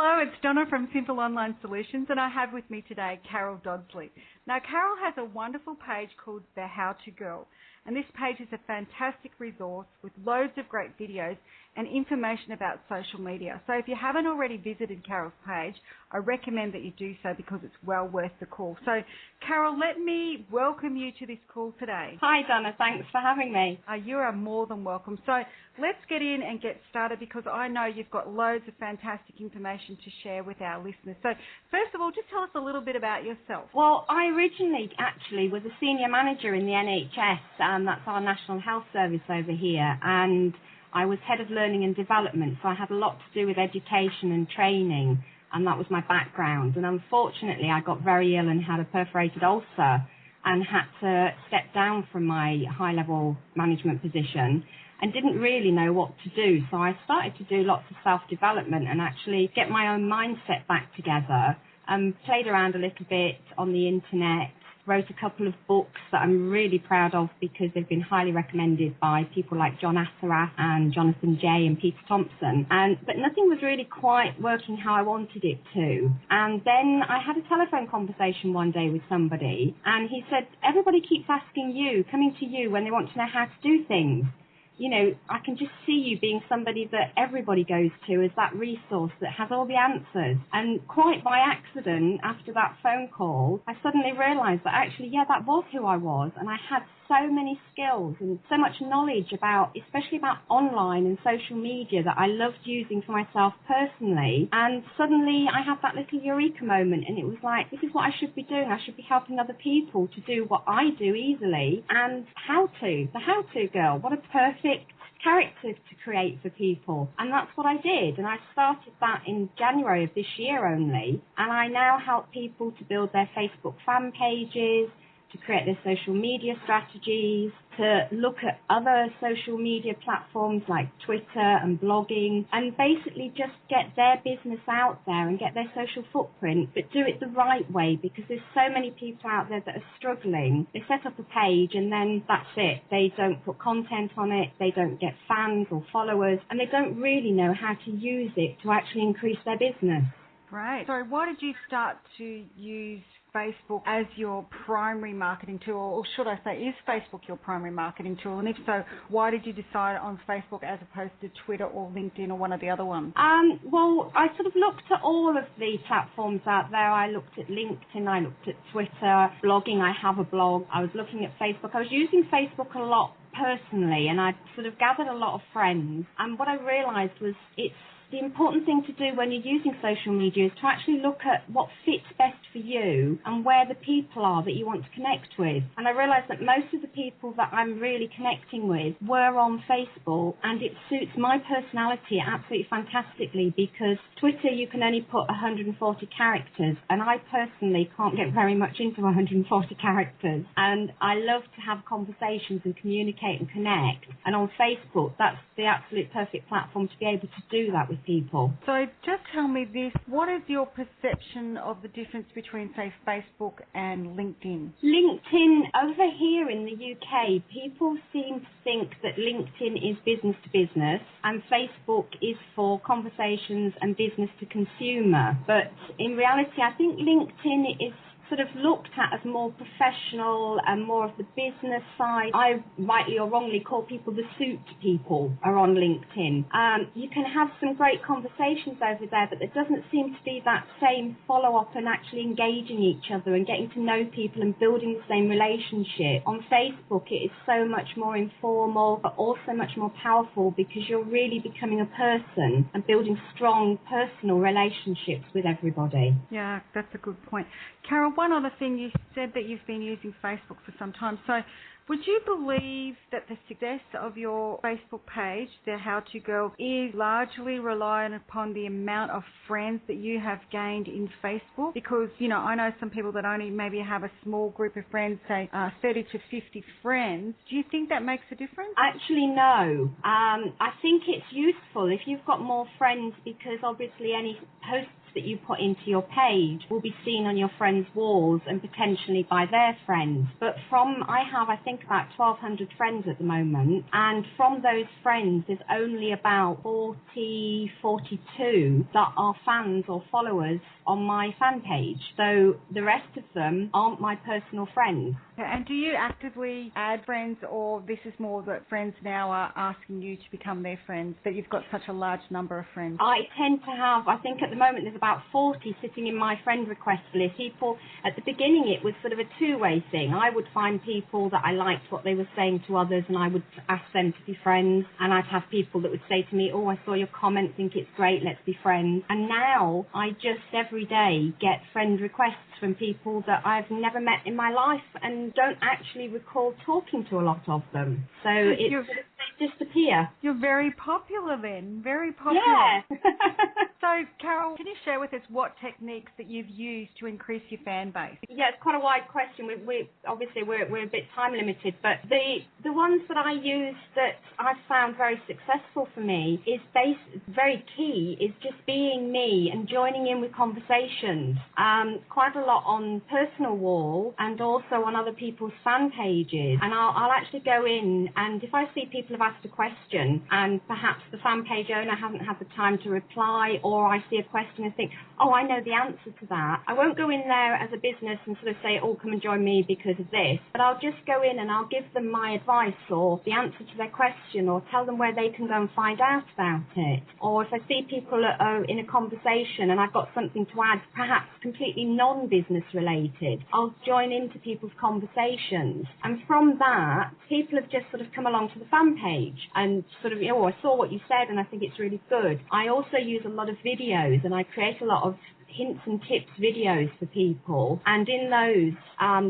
Hello, it's Donna from Simple Online Solutions, and I have with me today Carol Dodsley. Now, Carol has a wonderful page called The How To Girl, and this page is a fantastic resource with loads of great videos and information about social media. So if you haven't already visited Carol's page, I recommend that you do so because it's well worth the call. So, Carol, let me welcome you to this call today. Hi, Donna. Thanks for having me. You are more than welcome. So let's get in and get started because I know you've got loads of fantastic information to share with our listeners. So first of all, just tell us a little bit about yourself. Well, I originally actually was a senior manager in the NHS, and that's our National Health Service over here, and I was head of learning and development, so I had a lot to do with education and training, and that was my background. And unfortunately, I got very ill and had a perforated ulcer and had to step down from my high-level management position and didn't really know what to do. So I started to do lots of self-development and actually get my own mindset back together, played around a little bit on the internet, wrote a couple of books that I'm really proud of because they've been highly recommended by people like John Assaraf and Jonathan Jay and Peter Thompson. But nothing was really quite working how I wanted it to. And then I had a telephone conversation one day with somebody, and he said, everybody keeps coming to you when they want to know how to do things. You know, I can just see you being somebody that everybody goes to as that resource that has all the answers. And quite by accident, after that phone call, I suddenly realised that actually, that was who I was. And I had so many skills and so much knowledge about, especially about online and social media, that I loved using for myself personally. And suddenly I had that little eureka moment, and it was like, this is what I should be doing. I should be helping other people to do what I do easily. And the how-to girl, what a perfect character to create for people. And that's what I did. And I started that in January of this year only. And I now help people to build their Facebook fan pages, to create their social media strategies, to look at other social media platforms like Twitter and blogging, and basically just get their business out there and get their social footprint, but do it the right way, because there's so many people out there that are struggling. They set up a page and then that's it. They don't put content on it, they don't get fans or followers, and they don't really know how to use it to actually increase their business. Right. So why did you start to use Facebook as your primary marketing tool, or should I say, is Facebook your primary marketing tool? And if so, why did you decide on Facebook as opposed to Twitter or LinkedIn or one of the other ones? Well, I sort of looked at all of the platforms out there. I looked at LinkedIn, I looked at Twitter, blogging, I have a blog. I was looking at Facebook. I was using Facebook a lot personally, and I sort of gathered a lot of friends. And what I realised was the important thing to do when you're using social media is to actually look at what fits best for you and where the people are that you want to connect with. And I realised that most of the people that I'm really connecting with were on Facebook, and it suits my personality absolutely fantastically, because Twitter you can only put 140 characters, and I personally can't get very much into 140 characters. And I love to have conversations and communicate and connect. And on Facebook, that's the absolute perfect platform to be able to do that with people. So just tell me this, what is your perception of the difference between, say, Facebook and LinkedIn? LinkedIn, over here in the UK, people seem to think that LinkedIn is business to business and Facebook is for conversations and business to consumer. But in reality, I think LinkedIn is sort of looked at as more professional and more of the business side. I rightly or wrongly call people the suit people are on LinkedIn. You can have some great conversations over there, but there doesn't seem to be that same follow-up and actually engaging each other and getting to know people and building the same relationship. On Facebook, it is so much more informal, but also much more powerful, because you're really becoming a person and building strong personal relationships with everybody. Yeah, that's a good point. Carol, one other thing, you said that you've been using Facebook for some time. So would you believe that the success of your Facebook page, the How To Girl, is largely reliant upon the amount of friends that you have gained in Facebook? Because, I know some people that only maybe have a small group of friends, say 30 to 50 friends. Do you think that makes a difference? Actually, no. I think it's useful if you've got more friends, because obviously any posts that you put into your page will be seen on your friends' walls and potentially by their friends. But I think think, about 1,200 friends at the moment, and from those friends, there's only about 42 that are fans or followers on my fan page. So the rest of them aren't my personal friends. And do you actively add friends, or this is more that friends now are asking you to become their friends, that you've got such a large number of friends? I tend to have, I think at the moment there's about 40 sitting in my friend request list. People, at the beginning it was sort of a two-way thing. I would find people that I liked what they were saying to others, and I would ask them to be friends, and I'd have people that would say to me, oh, I saw your comment, think it's great, let's be friends. And now I just every day get friend requests from people that I've never met in my life and don't actually recall talking to a lot of them. So they just appear. You're very popular then, very popular. Yeah. So, Carol, can you share with us what techniques that you've used to increase your fan base? Yeah, it's quite a wide question. We're obviously a bit time limited, but the ones that I use that I've found very successful for me is very key is just being me and joining in with conversations. Quite a lot on personal wall and also on other people's fan pages. And I'll actually go in, and if I see people have asked a question and perhaps the fan page owner hasn't had the time to reply, or I see a question and think, oh, I know the answer to that, I won't go in there as a business and sort of say, oh, come and join me because of this, but I'll just go in and I'll give them my advice or the answer to their question, or tell them where they can go and find out about it. Or if I see people in a conversation and I've got something to add, perhaps completely non-business related, I'll join into people's conversations. And from that, people have just sort of come along to the fan page and sort of, oh, I saw what you said and I think it's really good. I also use a lot of videos, and I create a lot of hints and tips videos for people, and in those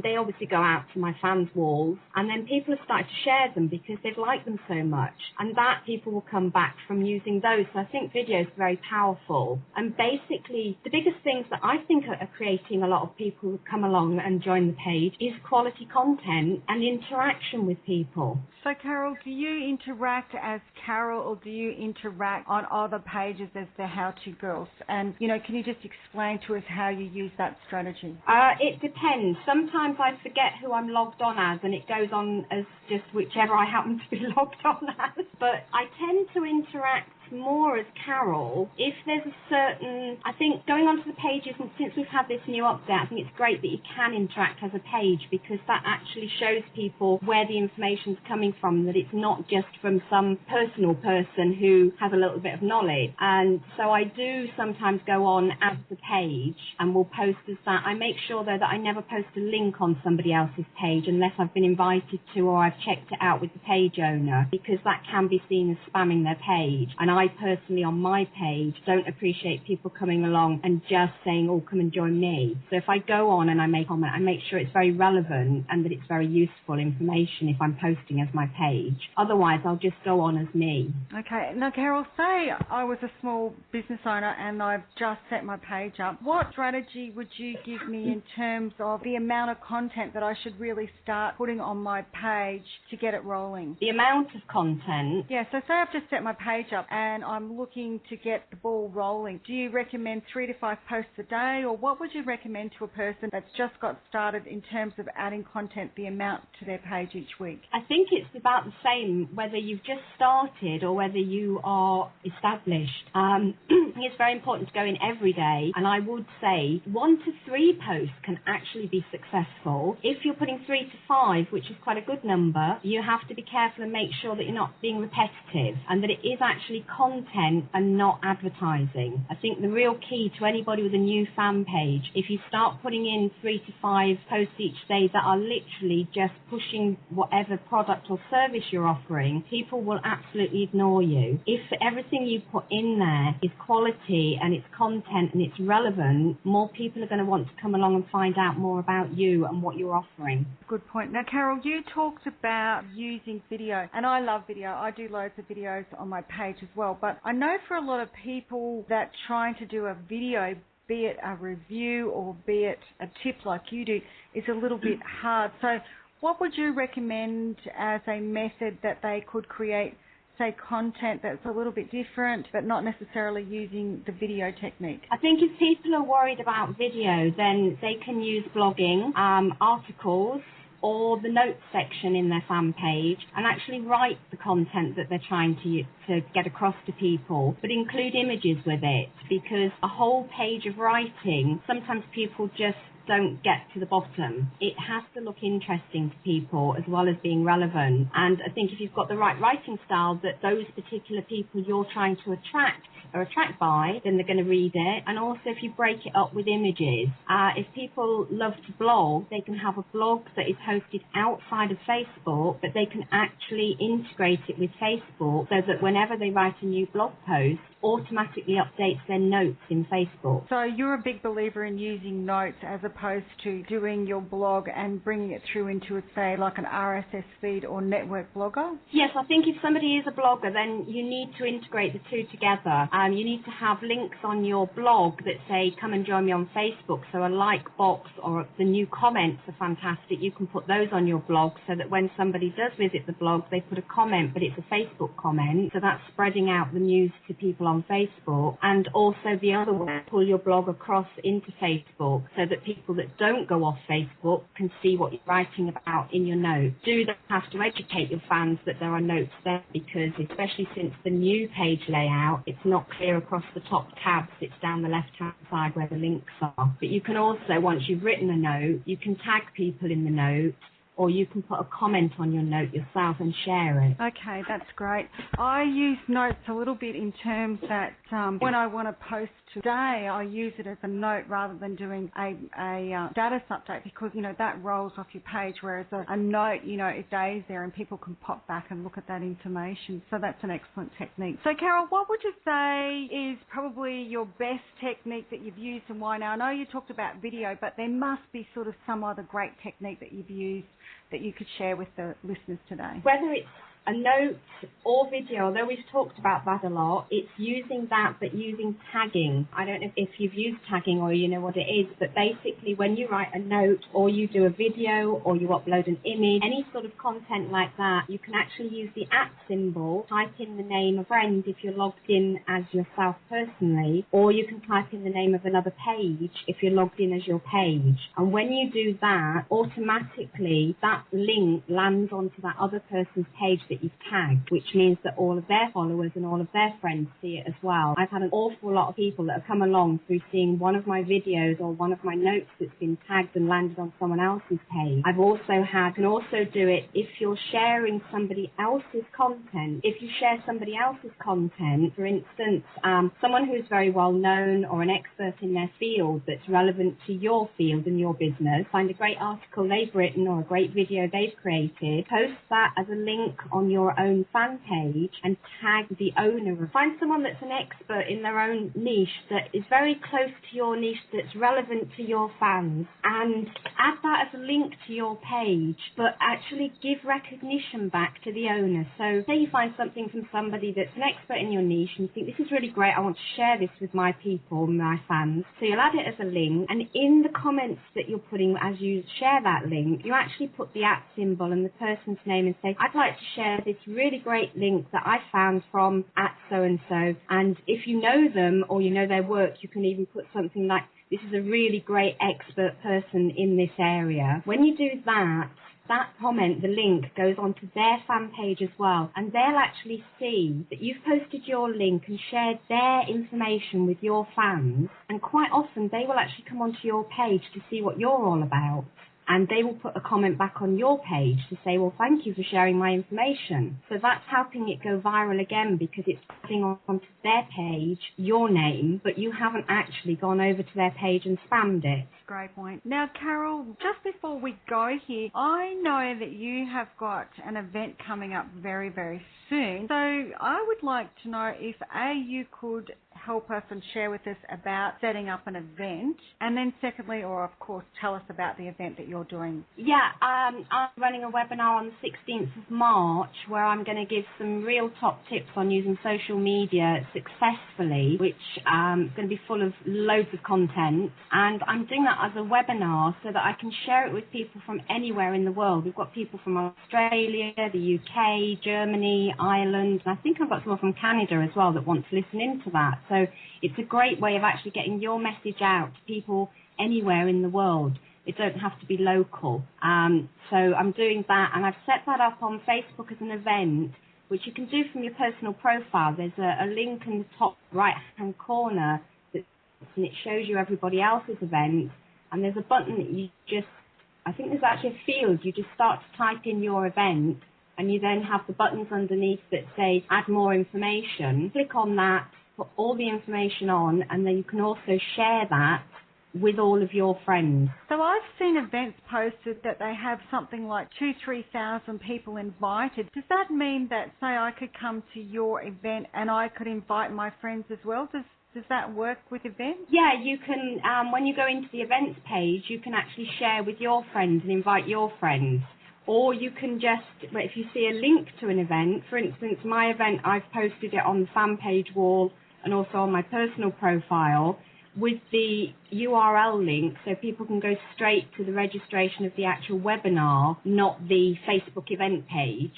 they obviously go out to my fans' walls, and then people have started to share them because they've liked them so much, and that people will come back from using those. So I think videos are very powerful, and basically the biggest things that I think are creating a lot of people who come along and join the page is quality content and interaction with people. So, Carol, do you interact as Carol, or do you interact on other pages as the how-to girls? And, can you just explain to us how you use that strategy? It depends. Sometimes I forget who I'm logged on as, and it goes on as just whichever I happen to be logged on as. But I tend to interact more as Carol if there's a certain, I think going onto the pages, and since we've had this new update, I think it's great that you can interact as a page, because that actually shows people where the information's coming from, that it's not just from some personal person who has a little bit of knowledge. And so I do sometimes go on as the page and will post as that. I make sure though that I never post a link on somebody else's page unless I've been invited to, or I've checked it out with the page owner, because that can be seen as spamming their page. And I personally on my page don't appreciate people coming along and just saying, oh, come and join me. So if I go on and I make a comment, I make sure it's very relevant and that it's very useful information if I'm posting as my page. Otherwise, I'll just go on as me. Okay. Now, Carol, say I was a small business owner and I've just set my page up. What strategy would you give me in terms of the amount of content that I should really start putting on my page to get it rolling? The amount of content? Yeah, so say I've just set my page up and I'm looking to get the ball rolling. Do you recommend 3 to 5 posts a day, or what would you recommend to a person that's just got started in terms of adding content, the amount to their page each week? I think it's about the same whether you've just started or whether you are established. I think it's very important to go in every day, and I would say 1 to 3 posts can actually be successful. If you're putting 3 to 5, which is quite a good number, you have to be careful and make sure that you're not being repetitive and that it is actually content and not advertising. I think the real key to anybody with a new fan page, if you start putting in 3 to 5 posts each day that are literally just pushing whatever product or service you're offering, people will absolutely ignore you. If everything you put in there is quality and it's content and it's relevant, more people are going to want to come along and find out more about you and what you're offering. Good point. Now, Carol, you talked about using video, and I love video. I do loads of videos on my page as well, but I know for a lot of people that trying to do a video, be it a review or be it a tip like you do, is a little bit hard. So what would you recommend as a method that they could create, say, content that's a little bit different but not necessarily using the video technique? I think if people are worried about video, then they can use blogging, articles, or the notes section in their fan page and actually write the content that they're trying to get across to people, but include images with it, because a whole page of writing, sometimes people just don't get to the bottom. It has to look interesting to people as well as being relevant. And I think if you've got the right writing style that those particular people you're trying to attract are attracted by, then they're going to read it. And also if you break it up with images, if people love to blog, they can have a blog that is hosted outside of Facebook, but they can actually integrate it with Facebook so that whenever they write a new blog post, automatically updates their notes in Facebook. So you're a big believer in using notes as opposed to doing your blog and bringing it through into, say, like an RSS feed or network blogger? Yes, I think if somebody is a blogger, then you need to integrate the two together. You need to have links on your blog that say, come and join me on Facebook. So a like box or the new comments are fantastic. You can put those on your blog so that when somebody does visit the blog, they put a comment, but it's a Facebook comment. So that's spreading out the news to people on Facebook. And also the other way, pull your blog across into Facebook so that people that don't go off Facebook can see what you're writing about in your notes. Do they have to educate your fans that there are notes there, because especially since the new page layout, it's not clear across the top tabs, it's down the left-hand side where the links are. But you can also, once you've written a note, you can tag people in the note, or you can put a comment on your note yourself and share it. Okay, that's great. I use notes a little bit in terms that when I want to post today, I use it as a note rather than doing a status update, because, you know, that rolls off your page, whereas a note, you know, it stays there and people can pop back and look at that information. So that's an excellent technique. So, Carol, what would you say is probably your best technique that you've used and why? Now, I know you talked about video, but there must be sort of some other great technique that you've used that you could share with the listeners today. Whether it's a note or video, although we've talked about that a lot, it's using that, but using tagging. I don't know if you've used tagging or you know what it is, but basically when you write a note or you do a video or you upload an image, any sort of content like that, you can actually use the @ symbol, type in the name of a friend if you're logged in as yourself personally, or you can type in the name of another page if you're logged in as your page. And when you do that, automatically that link lands onto that other person's page that you've tagged, which means that all of their followers and all of their friends see it as well. I've had an awful lot of people that have come along through seeing one of my videos or one of my notes that's been tagged and landed on someone else's page. I've also can also do it if you're sharing somebody else's content. If you share somebody else's content, for instance, someone who's very well known or an expert in their field that's relevant to your field and your business, find a great article they've written or a great video they've created, post that as a link on your own fan page and tag the owner. Find someone that's an expert in their own niche that is very close to your niche, that's relevant to your fans, and add that as a link to your page, but actually give recognition back to the owner. So say you find something from somebody that's an expert in your niche and you think, this is really great, I want to share this with my people, my fans. So you'll add it as a link, and in the comments that you're putting as you share that link, you actually put the @ symbol and the person's name and say, I'd like to share this really great link that I found from @so-and-so. And if you know them or you know their work, you can even put something like, this is a really great expert person in this area. When you do that, that comment, the link, goes onto their fan page as well, and they'll actually see that you've posted your link and shared their information with your fans, and quite often they will actually come onto your page to see what you're all about. And they will put a comment back on your page to say, well, thank you for sharing my information. So that's helping it go viral again, because it's putting onto their page your name, but you haven't actually gone over to their page and spammed it. Great point. Now, Carol, just before we go here, I know that you have got an event coming up very, very soon. So I would like to know if, A, you could help us and share with us about setting up an event, and then secondly, or of course, tell us about the event that you're doing. Yeah, I'm running a webinar on the 16th of March where I'm going to give some real top tips on using social media successfully, which is going to be full of loads of content, and I'm doing that as a webinar so that I can share it with people from anywhere in the world. We've got people from Australia, the UK, Germany, Ireland, and I think I've got someone from Canada as well that want to listen into that. So it's a great way of actually getting your message out to people anywhere in the world. It don't have to be local. So I'm doing that, and I've set that up on Facebook as an event, which you can do from your personal profile. There's a link in the top right-hand corner, and it shows you everybody else's event, and there's a button that you just, I think there's actually a field, you just start to type in your event, and you then have the buttons underneath that say add more information. Click on that, put all the information on, and then you can also share that with all of your friends. So I've seen events posted that they have something like 2,000-3,000 people invited. Does that mean that, say, I could come to your event and I could invite my friends as well? Does that work with events? Yeah, you can, when you go into the events page, you can actually share with your friends and invite your friends. Or you can just, if you see a link to an event, for instance, my event, I've posted it on the fan page wall and also on my personal profile with the URL link, so people can go straight to the registration of the actual webinar, not the Facebook event page.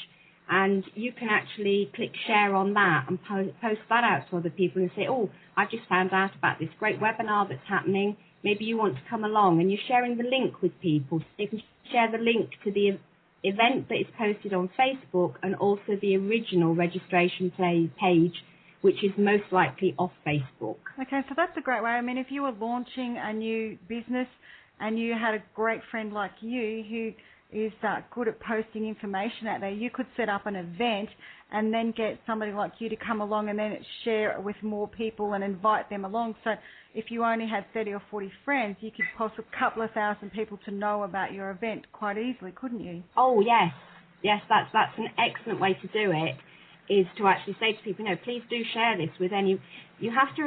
And you can actually click share on that and post that out to other people and say, oh, I've just found out about this great webinar that's happening. Maybe you want to come along, and you're sharing the link with people. So you can share the link to the event that is posted on Facebook and also the original registration page, which is most likely off Facebook. Okay, so that's a great way. I mean, if you were launching a new business and you had a great friend like you who is good at posting information out there, you could set up an event and then get somebody like you to come along and then share it with more people and invite them along. So if you only had 30 or 40 friends, you could post a couple of thousand people to know about your event quite easily, couldn't you? Oh, yes. Yes, that's an excellent way to do it, is to actually say to people, please do share this with any... You have to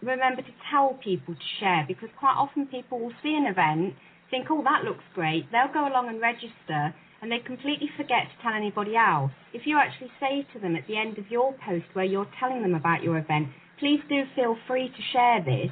remember to tell people to share, because quite often people will see an event, think, oh, that looks great. They'll go along and register, and they completely forget to tell anybody else. If you actually say to them at the end of your post where you're telling them about your event, please do feel free to share this,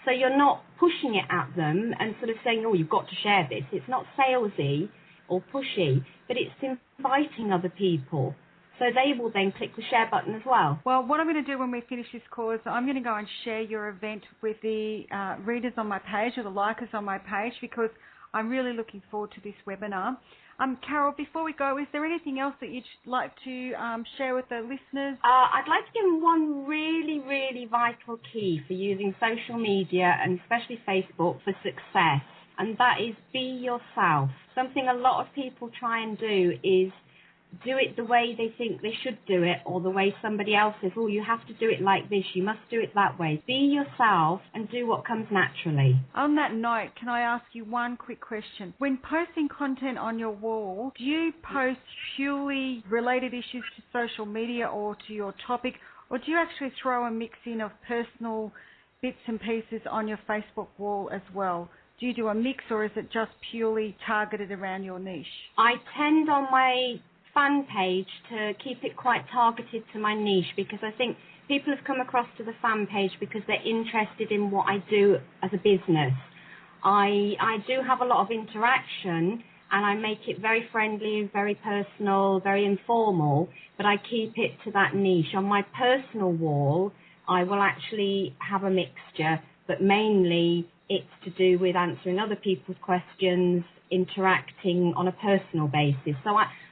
so you're not pushing it at them and sort of saying, oh, you've got to share this. It's not salesy or pushy, but it's inviting other people. So they will then click the share button as well. Well, what I'm going to do when we finish this call is I'm going to go and share your event with the readers on my page or the likers on my page, because I'm really looking forward to this webinar. Carol, before we go, is there anything else that you'd like to share with the listeners? I'd like to give them one really, really vital key for using social media, and especially Facebook, for success, and that is be yourself. Something a lot of people try and do is do it the way they think they should do it, or the way somebody else says, oh, you have to do it like this, you must do it that way. Be yourself and do what comes naturally. On that note, can I ask you one quick question? When posting content on your wall, do you post purely related issues to social media or to your topic, or do you actually throw a mix in of personal bits and pieces on your Facebook wall as well? Do you do a mix, or is it just purely targeted around your niche? I tend on my fan page to keep it quite targeted to my niche, because I think people have come across to the fan page because they're interested in what I do as a business. I do have a lot of interaction, and I make it very friendly, very personal, very informal, but I keep it to that niche. On my personal wall, I will actually have a mixture, but mainly it's to do with answering other people's questions, interacting on a personal basis. So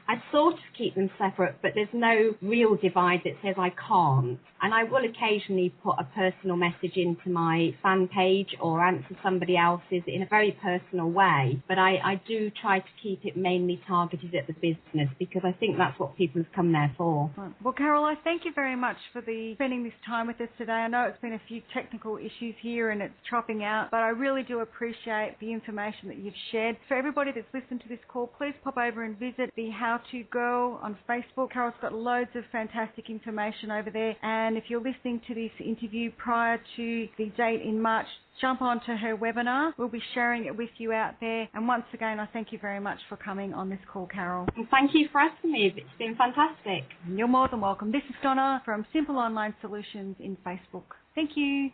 I sort of keep them separate, but there's no real divide that says I can't. And I will occasionally put a personal message into my fan page or answer somebody else's in a very personal way. But I do try to keep it mainly targeted at the business, because I think that's what people have come there for. Well, Carol, I thank you very much for spending this time with us today. I know it's been a few technical issues here and it's chopping out, but I really do appreciate the information that you've shared. For everybody that's listened to this call, please pop over and visit the How To Girl on Facebook. Carol's got loads of fantastic information over there, and if you're listening to this interview prior to the date in March, jump onto her webinar. We'll be sharing it with you out there. And once again, I thank you very much for coming on this call, Carol. And thank you for asking me. It's been fantastic. You're more than welcome. This is Donna from Simple Online Solutions in Facebook. Thank you.